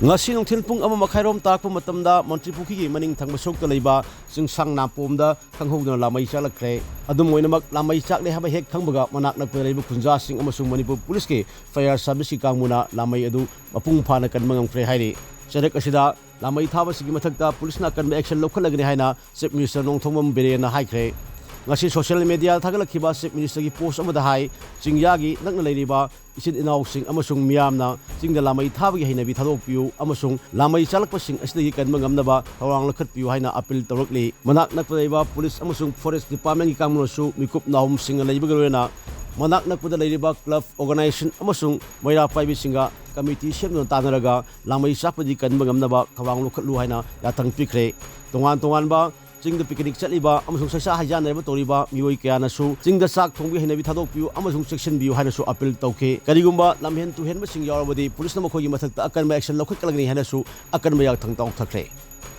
Ngasi nung tilpung ama makhairom takpo matamda Montri Puki maning thang masok to leiba sang napomda kanghogna Lammei chalakre adum moinamak Lammei chakle haba hek khangbaga manak nak leiba kunja sing amasung Manipur Police ke fire service ki kangmuna Lammei adu mapung phana kan mangam fre hairi Sarek asida Lammei thaba sigi mathakta police na kan action Loukhatlagani haina Chief Minister Nongthongmam Berena haikre ngasi social media thagalakhiba Chief Minister ki post amada hai chingyagi nakna leiriba isin inaw sing amasung miyamna chingda Lammei thabagi hainabi thadokpiu amasung Lammei chalakpasing asidagi kanma ngamnaba thawang lakhatpiu haina appeal tawrakli manak nakpadaiba police amasung forest department ki kangmunosu mikup nahum singa leibagorena manak nakpada leiriba club organization amasung moira paibi singa committee semno tanaraga Lammei chakpadi kanma ngamnaba thawang lakhatlu haina yathang pikre tongan ba Chingda picnic chaliba amasung sasa hajan neba toriba mioi kayanasu chingda sak thongbi henabi thadokpiu amasung section biu hainasu appeal tawke karigumba lamhen tu henba sing yawabadi police na makhoi mathakta akan ma action Loukhatlagani hainasu akan ma yak thang taw thakre